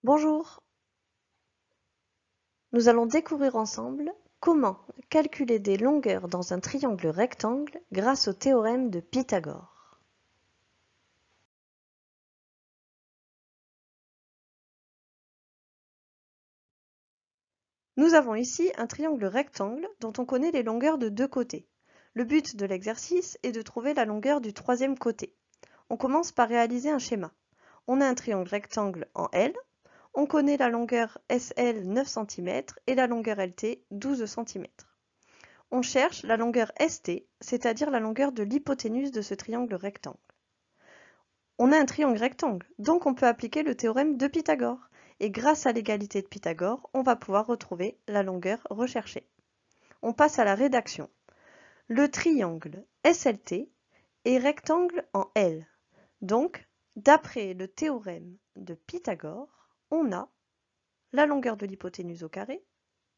Bonjour, nous allons découvrir ensemble comment calculer des longueurs dans un triangle rectangle grâce au théorème de Pythagore. Nous avons ici un triangle rectangle dont on connaît les longueurs de deux côtés. Le but de l'exercice est de trouver la longueur du troisième côté. On commence par réaliser un schéma. On a un triangle rectangle en L. On connaît la longueur SL 9 cm et la longueur LT 12 cm. On cherche la longueur ST, c'est-à-dire la longueur de l'hypoténuse de ce triangle rectangle. On a un triangle rectangle, donc on peut appliquer le théorème de Pythagore. Et grâce à l'égalité de Pythagore, on va pouvoir retrouver la longueur recherchée. On passe à la rédaction. Le triangle SLT est rectangle en L. Donc, d'après le théorème de Pythagore, on a la longueur de l'hypoténuse au carré,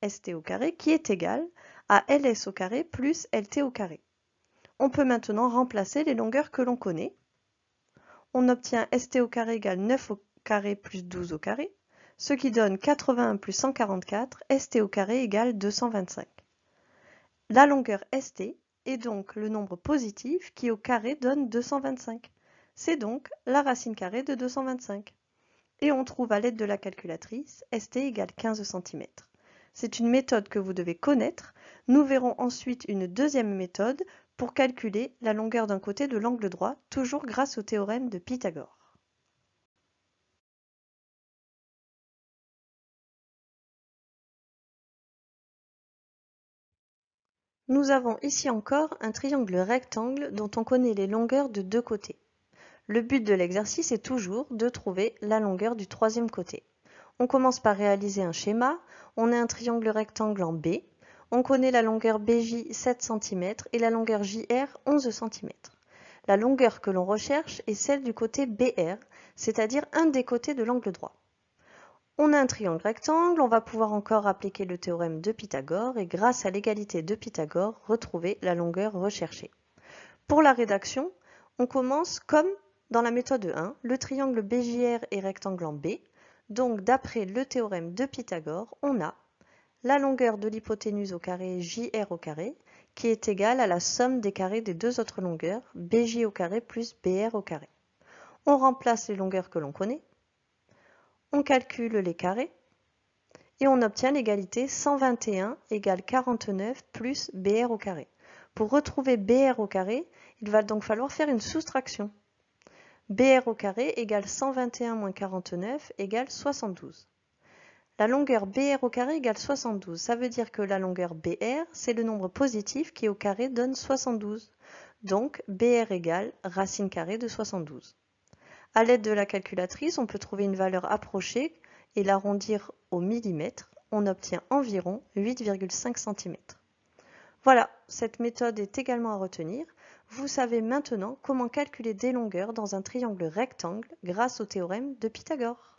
ST au carré, qui est égale à LS au carré plus LT au carré. On peut maintenant remplacer les longueurs que l'on connaît. On obtient ST au carré égale 9 au carré plus 12 au carré, ce qui donne 81 plus 144, ST au carré égale 225. La longueur ST est donc le nombre positif qui au carré donne 225. C'est donc la racine carrée de 225. Et on trouve à l'aide de la calculatrice ST égale 15 cm. C'est une méthode que vous devez connaître. Nous verrons ensuite une deuxième méthode pour calculer la longueur d'un côté de l'angle droit, toujours grâce au théorème de Pythagore. Nous avons ici encore un triangle rectangle dont on connaît les longueurs de deux côtés. Le but de l'exercice est toujours de trouver la longueur du troisième côté. On commence par réaliser un schéma. On a un triangle rectangle en B. On connaît la longueur BJ 7 cm et la longueur JR 11 cm. La longueur que l'on recherche est celle du côté BR, c'est-à-dire un des côtés de l'angle droit. On a un triangle rectangle, on va pouvoir encore appliquer le théorème de Pythagore et grâce à l'égalité de Pythagore, retrouver la longueur recherchée. Pour la rédaction, on commence comme dans la méthode 1, le triangle BJR est rectangle en B, donc d'après le théorème de Pythagore, on a la longueur de l'hypoténuse au carré JR au carré, qui est égale à la somme des carrés des deux autres longueurs, BJ au carré plus BR au carré. On remplace les longueurs que l'on connaît, on calcule les carrés, et on obtient l'égalité 121 égale 49 plus BR au carré. Pour retrouver BR au carré, il va donc falloir faire une soustraction. BR au carré égale 121 moins 49 égale 72. La longueur BR au carré égale 72. Ça veut dire que la longueur BR, c'est le nombre positif qui au carré donne 72. Donc BR égale racine carrée de 72. À l'aide de la calculatrice, on peut trouver une valeur approchée et l'arrondir au millimètre. On obtient environ 8,5 cm. Voilà, cette méthode est également à retenir. Vous savez maintenant comment calculer des longueurs dans un triangle rectangle grâce au théorème de Pythagore.